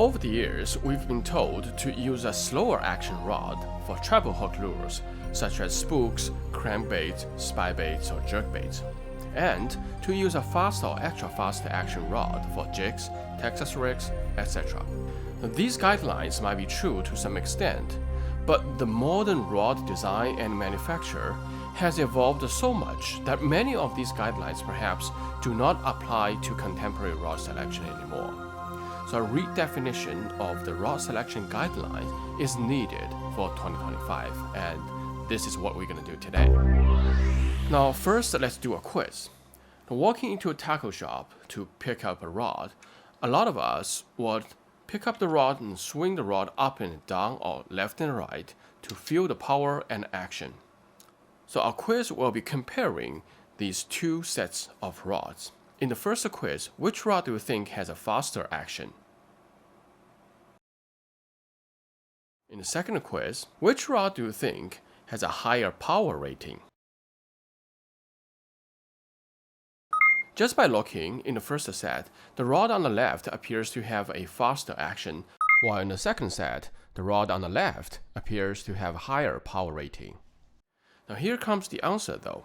Over the years, we've been told to use a slower action rod for treble hook lures, such as spooks, crankbaits, spybaits, or jerkbaits, and to use a fast or extra fast action rod for jigs, Texas rigs, etc. These guidelines might be true to some extent, but the modern rod design and manufacture has evolved so much that many of these guidelines perhaps do not apply to contemporary rod selection anymore. So a redefinition of the rod selection guideline is needed for 2025, and this is what we're going to do today. Now first, let's do a quiz. Walking into a tackle shop to pick up a rod, a lot of us would pick up the rod and swing the rod up and down or left and right to feel the power and action. So our quiz will be comparing these two sets of rods. In the first quiz, which rod do you think has a faster action? In the second quiz, which rod do you think has a higher power rating? Just by looking in the first set, the rod on the left appears to have a faster action, while in the second set, the rod on the left appears to have a higher power rating. Now here comes the answer though.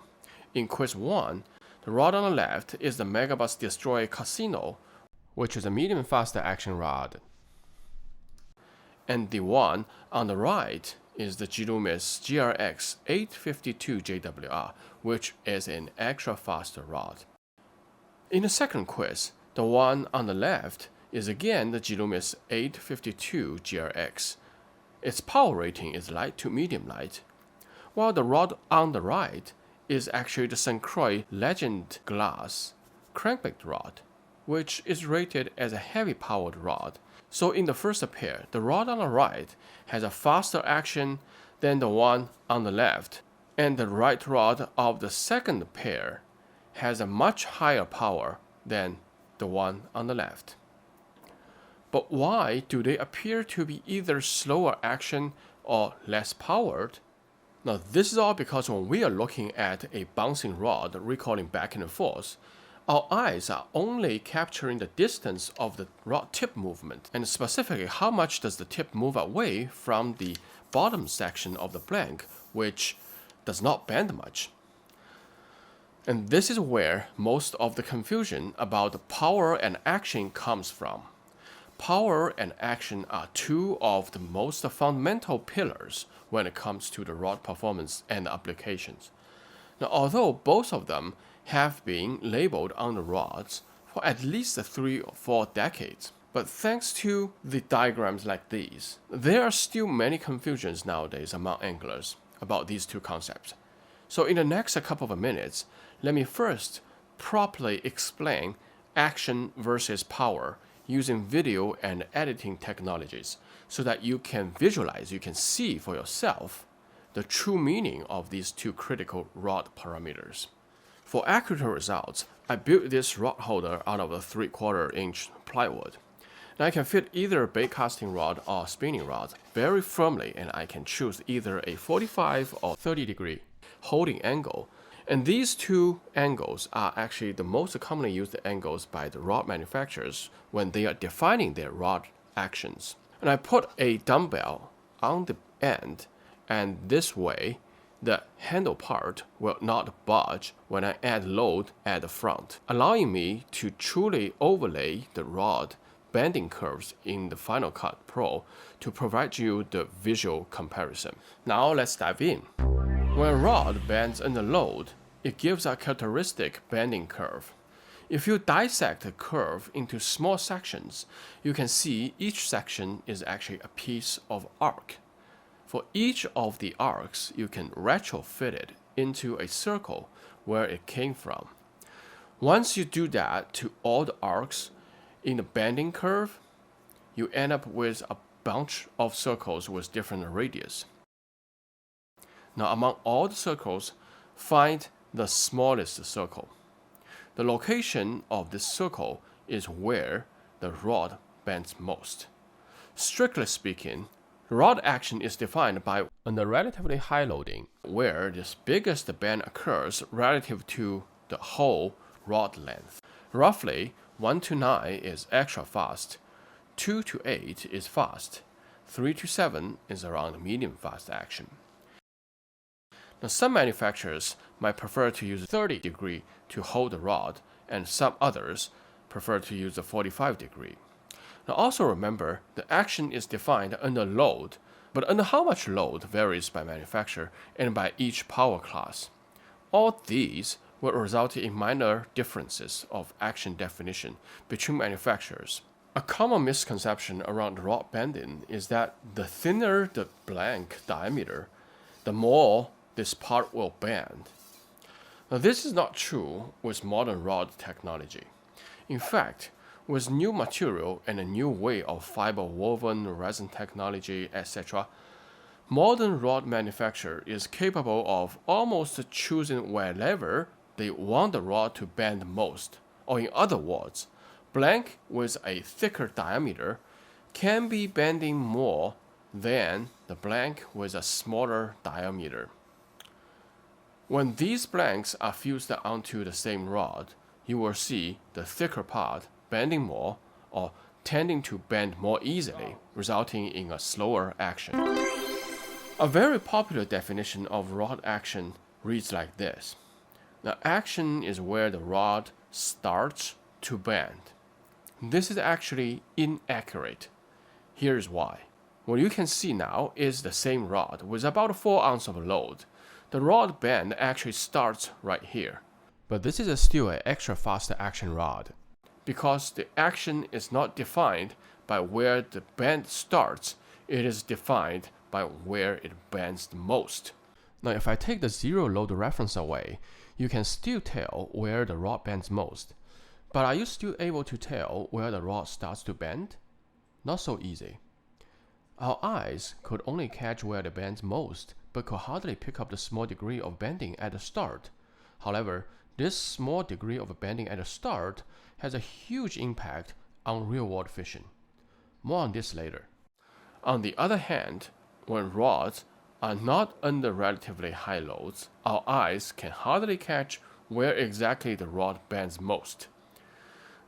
In quiz 1, the rod on the left is the Megabus Destroy Casino, which is a medium faster action rod. And the one on the right is the G.Loomis GRX 852 JWR, which is an extra faster rod. In the second quiz, the one on the left is again the G.Loomis 852 GRX. Its power rating is light to medium light, while the rod on the right is actually the St. Croix Legend Glass crankbait rod, which is rated as a heavy-powered rod. So in the first pair, the rod on the right has a faster action than the one on the left, and the right rod of the second pair has a much higher power than the one on the left. But why do they appear to be either slower action or less powered? Now this is all because when we are looking at a bouncing rod recoiling back and forth, our eyes are only capturing the distance of the rod tip movement, and specifically how much does the tip move away from the bottom section of the blank, which does not bend much. And this is where most of the confusion about the power and action comes from. Power and action are two of the most fundamental pillars when it comes to the rod performance and applications. Now, although both of them have been labeled on the rods for at least 3 or 4 decades, but thanks to the diagrams like these, there are still many confusions nowadays among anglers about these two concepts. So in the next couple of minutes, let me first properly explain action versus power using video and editing technologies so that you can visualize, you can see for yourself the true meaning of these two critical rod parameters. For accurate results, I built this rod holder out of a 3/4 inch plywood. Now I can fit either a bait casting rod or spinning rod very firmly, and I can choose either a 45 or 30 degree holding angle. And these two angles are actually the most commonly used angles by the rod manufacturers when they are defining their rod actions. And I put a dumbbell on the end, and this way the handle part will not budge when I add load at the front, allowing me to truly overlay the rod bending curves in the Final Cut Pro to provide you the visual comparison. Now let's dive in. When a rod bends under load, it gives a characteristic bending curve. If you dissect the curve into small sections, you can see each section is actually a piece of arc. For each of the arcs, you can retrofit it into a circle where it came from. Once you do that to all the arcs in the bending curve, you end up with a bunch of circles with different radius. Now among all the circles, find the smallest circle. The location of this circle is where the rod bends most. Strictly speaking, rod action is defined by the relatively high loading, where this biggest bend occurs relative to the whole rod length. Roughly 1 to 9 is extra fast, 2 to 8 is fast, 3 to 7 is around medium fast action. Now, some manufacturers might prefer to use 30 degree to hold the rod, and some others prefer to use a 45 degree. Now, also remember, the action is defined under load, but under how much load varies by manufacturer and by each power class. All these will result in minor differences of action definition between manufacturers. A common misconception around rod bending is that the thinner the blank diameter, the more this part will bend. Now, this is not true with modern rod technology. In fact, with new material and a new way of fiber woven, resin technology, etc., modern rod manufacturer is capable of almost choosing wherever they want the rod to bend most, or in other words, blank with a thicker diameter can be bending more than the blank with a smaller diameter. When these blanks are fused onto the same rod, you will see the thicker part bending more or tending to bend more easily, resulting in a slower action. A very popular definition of rod action reads like this. The action is where the rod starts to bend. This is actually inaccurate. Here's why. What you can see now is the same rod with about 4 ounces of load. The rod bend actually starts right here. But this is still an extra fast action rod, because the action is not defined by where the bend starts, it is defined by where it bends the most. Now, if I take the zero load reference away, you can still tell where the rod bends most. But are you still able to tell where the rod starts to bend? Not so easy. Our eyes could only catch where it bends most, but could hardly pick up the small degree of bending at the start. However, this small degree of bending at the start has a huge impact on real-world fishing. More on this later. On the other hand, when rods are not under relatively high loads, our eyes can hardly catch where exactly the rod bends most.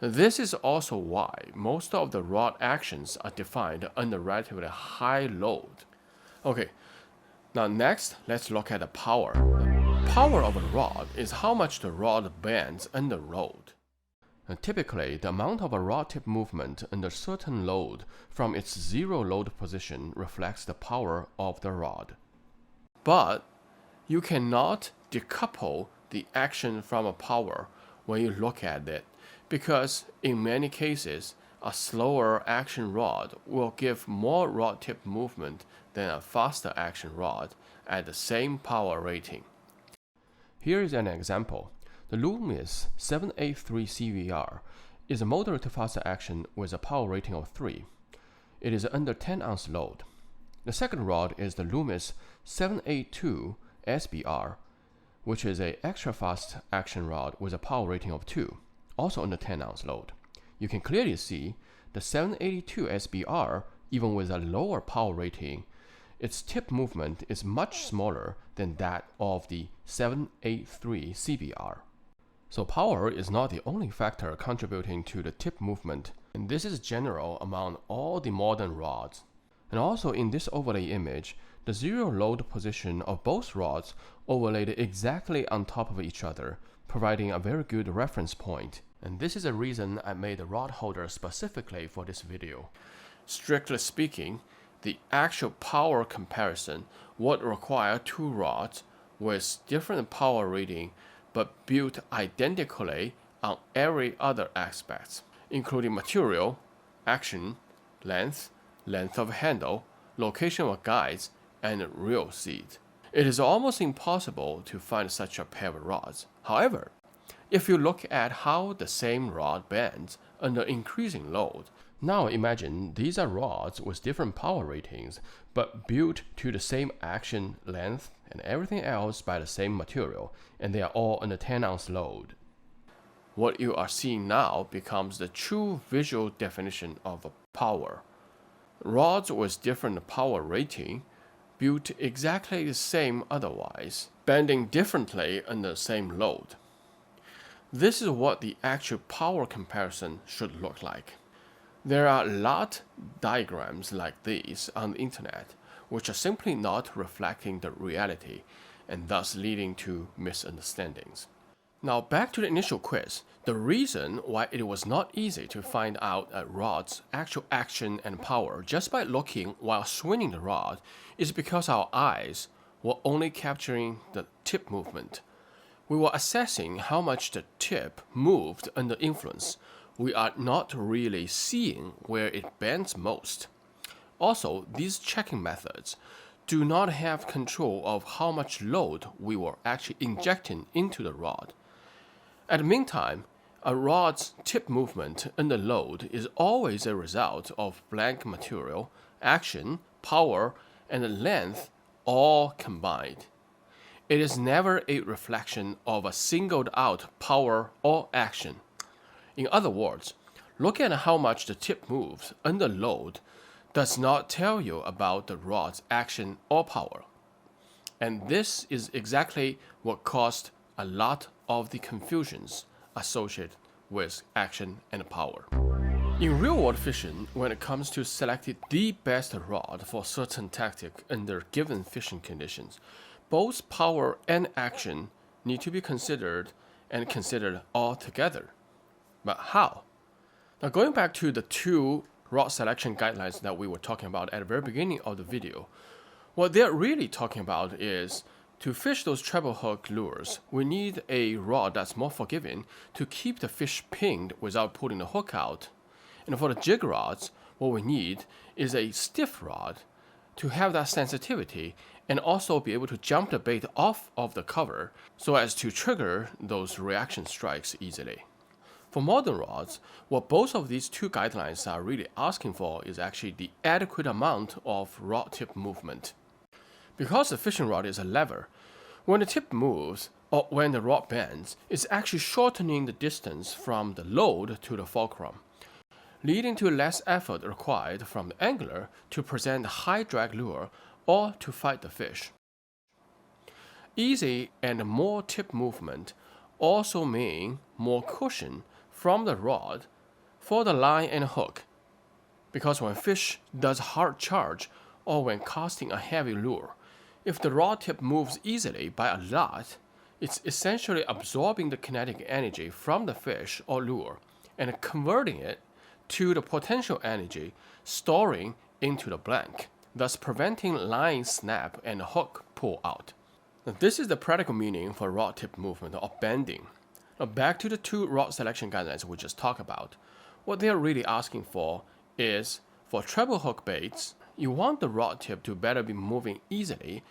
This is also why most of the rod actions are defined under relatively high load. Okay, now next, let's look at the power. The power of a rod is how much the rod bends under load. Typically, the amount of a rod tip movement under certain load from its zero load position reflects the power of the rod. But you cannot decouple the action from a power when you look at it, because in many cases, a slower action rod will give more rod tip movement than a faster action rod at the same power rating. Here is an example. The Loomis 783 CVR is a moderate to faster action with a power rating of 3. It is under 10 ounce load. The second rod is the Loomis 782 SBR, which is an extra fast action rod with a power rating of 2, also under 10 ounce load. You can clearly see the 782 SBR, even with a lower power rating, its tip movement is much smaller than that of the 783 CBR. So power is not the only factor contributing to the tip movement, and this is general among all the modern rods. And also in this overlay image, the zero load position of both rods overlaid exactly on top of each other, providing a very good reference point. And this is a reason I made the rod holder specifically for this video. Strictly speaking, the actual power comparison would require two rods with different power rating but built identically on every other aspect, including material, action, length of handle, location of guides, and reel seat. It is almost impossible to find such a pair of rods. However, if you look at how the same rod bends under increasing load, now imagine these are rods with different power ratings, but built to the same action, length, and everything else by the same material, and they are all under 10 ounce load. What you are seeing now becomes the true visual definition of power. Rods with different power rating, built exactly the same otherwise, bending differently under the same load. This is what the actual power comparison should look like. There are a lot of diagrams like these on the internet, which are simply not reflecting the reality and thus leading to misunderstandings. Now back to the initial quiz. The reason why it was not easy to find out a rod's actual action and power just by looking while swinging the rod is because our eyes were only capturing the tip movement. We were assessing how much the tip moved under influence. We are not really seeing where it bends most. Also, these checking methods do not have control of how much load we were actually injecting into the rod. At the meantime, a rod's tip movement under load is always a result of blank material, action, power, and length all combined. It is never a reflection of a singled out power or action. In other words, looking at how much the tip moves under load does not tell you about the rod's action or power. And this is exactly what caused a lot of the confusions associated with action and power. In real-world fishing, when it comes to selecting the best rod for a certain tactic under given fishing conditions, both power and action need to be considered and considered all together. But how? Now going back to the two rod selection guidelines that we were talking about at the very beginning of the video, what they're really talking about is to fish those treble hook lures, we need a rod that's more forgiving to keep the fish pinned without pulling the hook out. And for the jig rods, what we need is a stiff rod to have that sensitivity and also be able to jump the bait off of the cover so as to trigger those reaction strikes easily. For modern rods, what both of these two guidelines are really asking for is actually the adequate amount of rod tip movement. Because the fishing rod is a lever, when the tip moves or when the rod bends, it's actually shortening the distance from the load to the fulcrum, leading to less effort required from the angler to present a high drag lure or to fight the fish. Easy and more tip movement also mean more cushion from the rod for the line and hook, because when fish does hard charge or when casting a heavy lure, if the rod tip moves easily by a lot, it's essentially absorbing the kinetic energy from the fish or lure and converting it to the potential energy storing into the blank, thus preventing line snap and hook pull out. Now, this is the practical meaning for rod tip movement or bending. Now back to the two rod selection guidelines we just talked about. What they are really asking for is, for treble hook baits, you want the rod tip to better be moving easily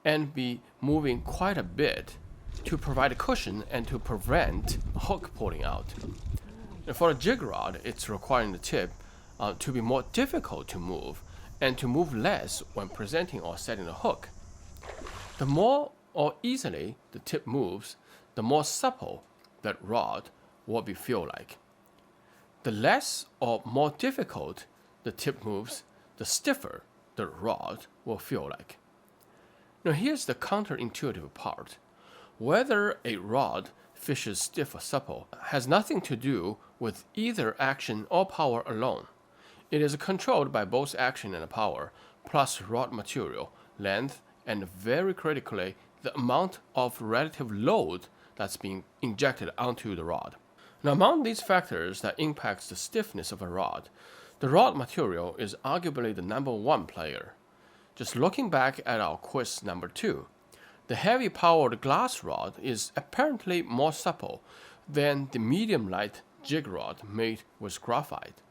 and be moving quite a bit to provide a cushion and to prevent hook pulling out. And for a jig rod, it's requiring the tip to be more difficult to move and to move less when presenting or setting the hook. The more or easily the tip moves, the more supple that rod will feel like. The less or more difficult the tip moves, the stiffer the rod will feel like. Now here's the counterintuitive part. Whether a rod fishes stiff or supple has nothing to do with either action or power alone. It is controlled by both action and power, plus rod material, length, and very critically, the amount of relative load that's being injected onto the rod. Now among these factors that impacts the stiffness of a rod, the rod material is arguably the number one player. Just looking back at our quiz number 2, the heavy-powered glass rod is apparently more supple than the medium-light jig rod made with graphite.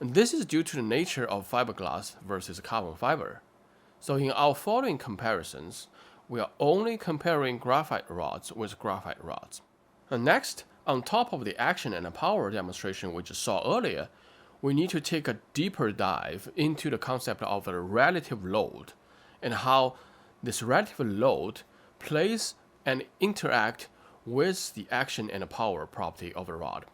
And this is due to the nature of fiberglass versus carbon fiber. So in our following comparisons, we are only comparing graphite rods with graphite rods. And next, on top of the action and the power demonstration we just saw earlier, we need to take a deeper dive into the concept of a relative load and how this relative load plays and interact with the action and the power property of a rod.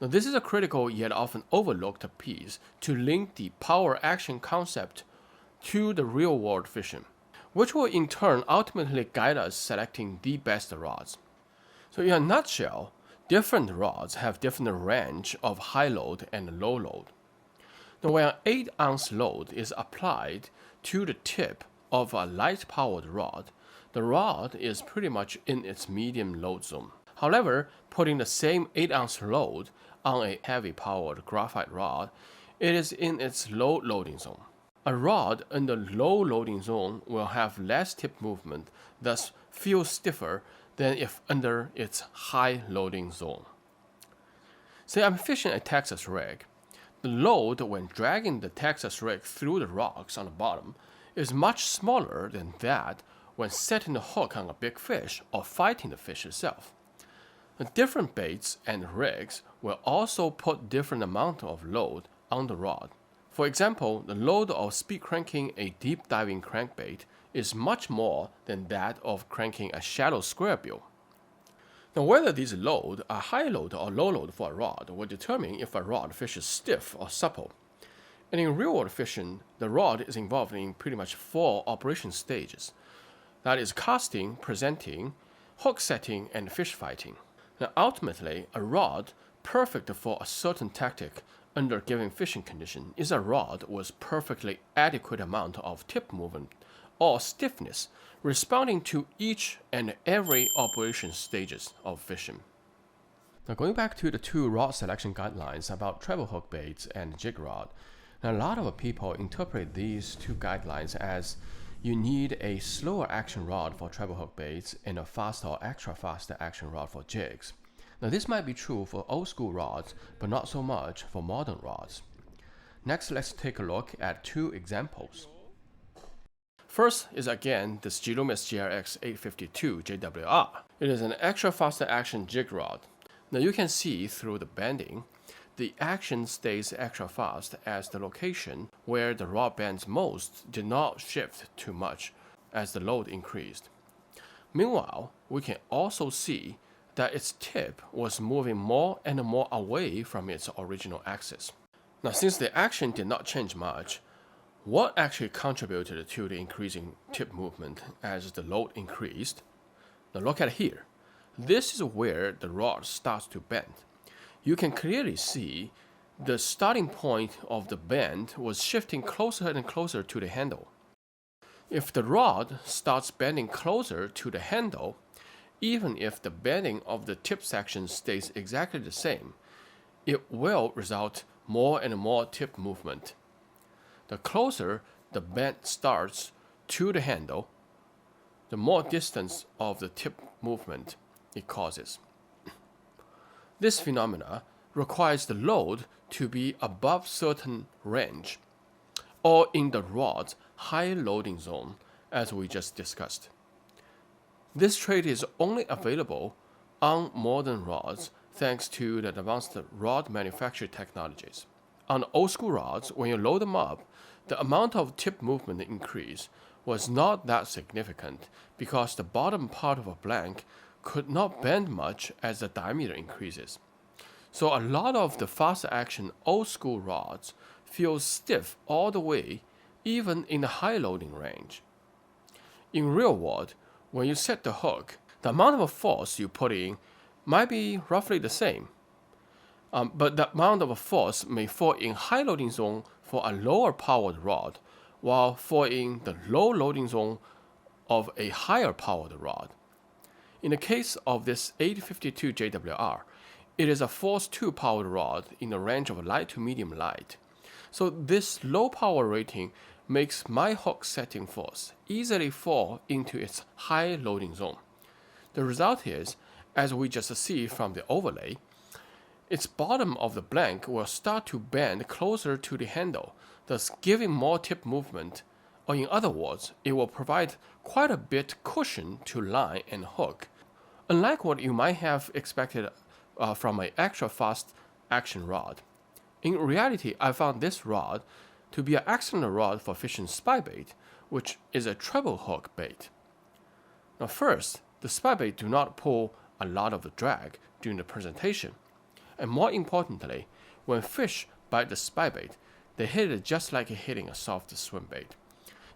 Now this is a critical yet often overlooked piece to link the power action concept to the real world fishing, which will in turn ultimately guide us selecting the best rods. So in a nutshell, different rods have different range of high load and low load. Now, when an 8-ounce load is applied to the tip of a light-powered rod, the rod is pretty much in its medium load zone. However, putting the same 8-ounce load on a heavy-powered graphite rod, it is in its low loading zone. A rod in the low loading zone will have less tip movement, thus feel stiffer than if under its high loading zone. Say I'm fishing a Texas rig. The load when dragging the Texas rig through the rocks on the bottom is much smaller than that when setting the hook on a big fish or fighting the fish itself. The different baits and rigs will also put different amount of load on the rod. For example, the load of speed cranking a deep diving crankbait is much more than that of cranking a shallow square bill. Now, whether these loads are high load or low load for a rod will determine if a rod fishes stiff or supple. And in real-world fishing, the rod is involved in pretty much 4 operation stages. That is casting, presenting, hook setting, and fish fighting. Now, ultimately, a rod perfect for a certain tactic under given fishing condition is a rod with perfectly adequate amount of tip movement or stiffness, responding to each and every operation stages of fishing. Now, going back to the 2 rod selection guidelines about treble hook baits and jig rod, now, a lot of people interpret these 2 guidelines as you need a slower action rod for treble hook baits and a faster or extra fast action rod for jigs. Now, this might be true for old school rods, but not so much for modern rods. Next, let's take a look at 2 examples. First is again this G.Loomis GRX 852 JWR. It is an extra faster action jig rod. Now, you can see through the bending, the action stays extra fast as the location where the rod bends most did not shift too much as the load increased. Meanwhile, we can also see that its tip was moving more and more away from its original axis. Now, since the action did not change much, what actually contributed to the increasing tip movement as the load increased? Now, look at here. This is where the rod starts to bend. You can clearly see the starting point of the bend was shifting closer and closer to the handle. If the rod starts bending closer to the handle, even if the bending of the tip section stays exactly the same, it will result more and more tip movement. The closer the bend starts to the handle, the more distance of the tip movement it causes. This phenomena requires the load to be above certain range, or in the rod's high loading zone, as we just discussed. This trait is only available on modern rods thanks to the advanced rod manufacture technologies. On old school rods, when you load them up, the amount of tip movement increase was not that significant because the bottom part of a blank could not bend much as the diameter increases. So a lot of the fast action old school rods feel stiff all the way, even in the high loading range. In real world, when you set the hook, the amount of force you put in might be roughly the same. But the amount of force may fall in high loading zone for a lower powered rod, while fall in the low loading zone of a higher powered rod. In the case of this 852 JWR, it is a Force 2 powered rod in the range of light to medium light. So this low power rating makes my hook setting force easily fall into its high loading zone. The result is, as we just see from the overlay, its bottom of the blank will start to bend closer to the handle, thus giving more tip movement, or in other words, it will provide quite a bit cushion to line and hook, unlike what you might have expected from an extra fast action rod. In reality, I found this rod to be an excellent rod for fishing spybait, which is a treble hook bait. Now first, the spybait do not pull a lot of drag during the presentation, and more importantly, when fish bite the spybait, they hit it just like hitting a soft swim bait.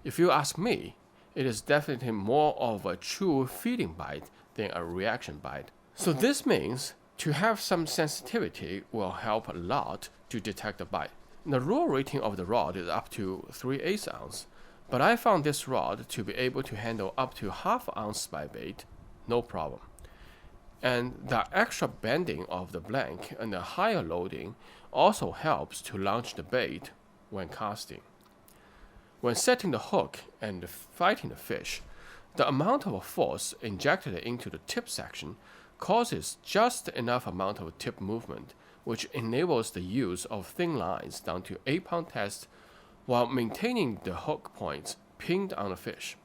If you ask me, it is definitely more of a true feeding bite than a reaction bite. So this means to have some sensitivity will help a lot to detect the bite. The raw rating of the rod is up to 3/8 ounce, but I found this rod to be able to handle up to ½ ounce spinbait, no problem. And the extra bending of the blank and the higher loading also helps to launch the bait when casting. When setting the hook and fighting the fish, the amount of force injected into the tip section causes just enough amount of tip movement, which enables the use of thin lines down to 8-pound test while maintaining the hook points pinned on the fish.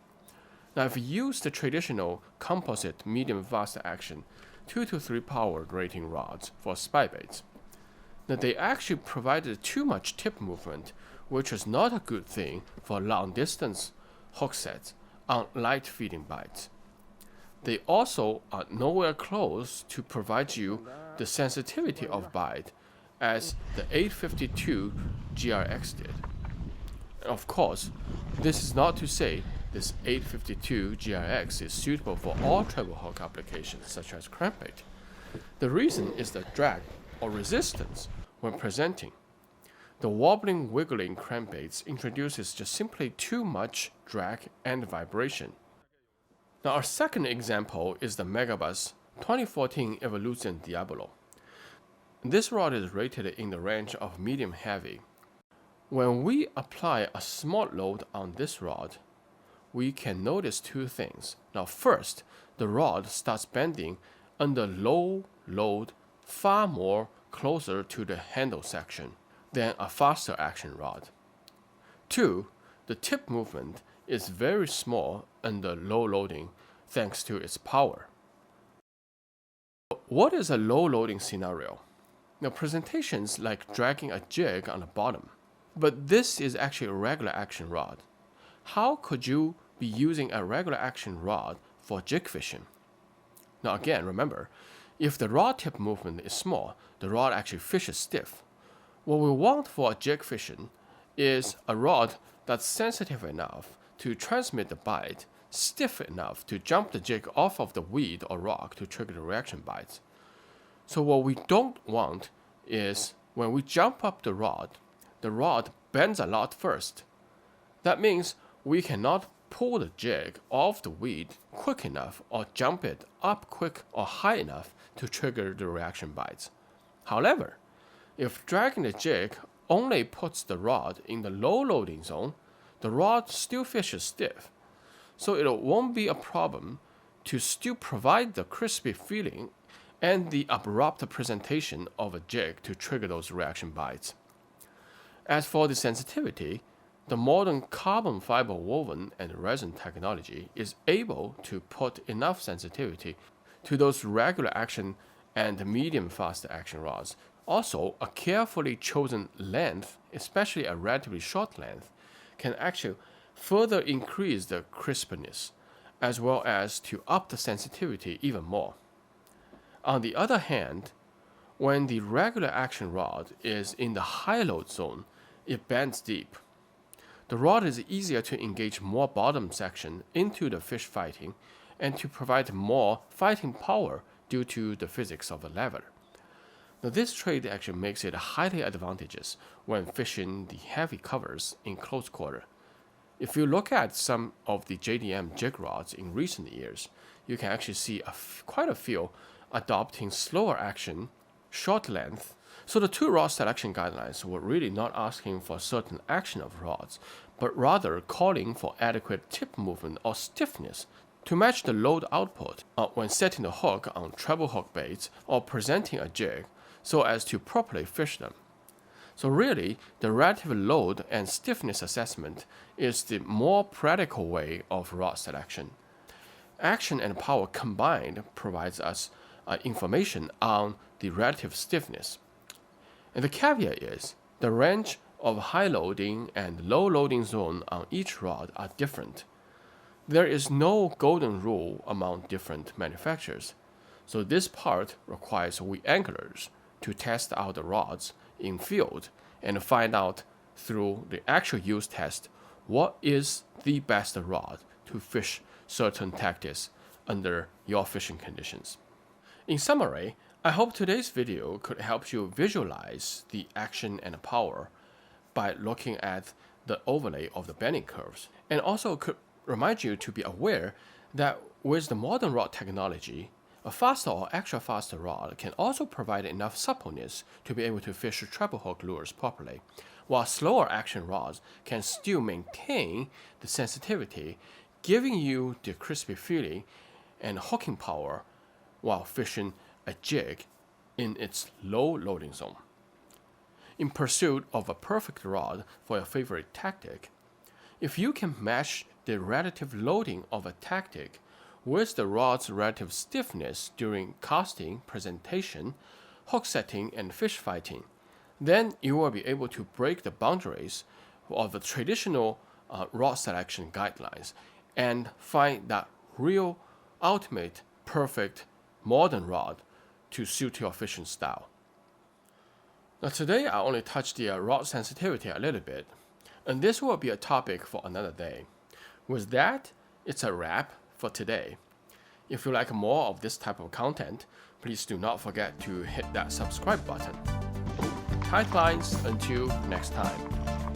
Now, if you use the traditional composite medium fast action 2 to 3 power rating rods for spinbaits, now they actually provided too much tip movement, which is not a good thing for long distance hook sets on light feeding bites. They also are nowhere close to provide you the sensitivity of bite as the 852 GRX did. Of course, this is not to say this 852 GRX is suitable for all treble hook applications such as crankbait. The reason is the drag or resistance when presenting. The wobbling, wiggling crankbaits introduces just simply too much drag and vibration. Now our second example is the Megabus 2014 Evolution Diablo. This rod is rated in the range of medium heavy. When we apply a small load on this rod, we can notice two things. Now first, the rod starts bending under low load far more closer to the handle section than a faster action rod. 2. The tip movement is very small under low loading thanks to its power. What is a low loading scenario? Now presentations like dragging a jig on the bottom, but this is actually a regular action rod. How could you be using a regular action rod for jig fishing? Now again, remember, if the rod tip movement is small, the rod actually fishes stiff. What we want for a jig fishing is a rod that's sensitive enough to transmit the bite, stiff enough to jump the jig off of the weed or rock to trigger the reaction bites. So what we don't want is when we jump up the rod bends a lot first. That means we cannot pull the jig off the weed quick enough or jump it up quick or high enough to trigger the reaction bites. However, if dragging the jig only puts the rod in the low loading zone, the rod still fishes stiff. So it won't be a problem to still provide the crispy feeling and the abrupt presentation of a jig to trigger those reaction bites. As for the sensitivity, the modern carbon fiber woven and resin technology is able to put enough sensitivity to those regular action and medium fast action rods. Also, a carefully chosen length, especially a relatively short length, can actually further increase the crispness, as well as to up the sensitivity even more. On the other hand, when the regular action rod is in the high load zone, it bends deep. The rod is easier to engage more bottom section into the fish fighting and to provide more fighting power due to the physics of the lever. Now this trait actually makes it highly advantageous when fishing the heavy covers in close quarter. If you look at some of the JDM jig rods in recent years, you can actually see quite a few adopting slower action, short length. So the two rod selection guidelines were really not asking for certain action of rods, but rather calling for adequate tip movement or stiffness to match the load output when setting the hook on treble hook baits or presenting a jig so as to properly fish them. So really, the relative load and stiffness assessment is the more practical way of rod selection. Action and power combined provides us information on the relative stiffness. And the caveat is, the range of high loading and low loading zone on each rod are different. There is no golden rule among different manufacturers, so this part requires we anglers to test out the rods in field and find out through the actual use test what is the best rod to fish certain tactics under your fishing conditions. In summary, I hope today's video could help you visualize the action and power by looking at the overlay of the bending curves. And also could remind you to be aware that with the modern rod technology, a faster or extra faster rod can also provide enough suppleness to be able to fish treble hook lures properly, while slower action rods can still maintain the sensitivity, giving you the crispy feeling and hooking power while fishing a jig in its low loading zone. In pursuit of a perfect rod for your favorite tactic, if you can match the relative loading of a tactic with the rod's relative stiffness during casting, presentation, hook setting, and fish fighting, then you will be able to break the boundaries of the traditional rod selection guidelines and find that real, ultimate, perfect modern rod to suit your fishing style. Now today I only touched the rod sensitivity a little bit, and this will be a topic for another day. With that, it's a wrap for today. If you like more of this type of content, please do not forget to hit that subscribe button. Tight lines until next time.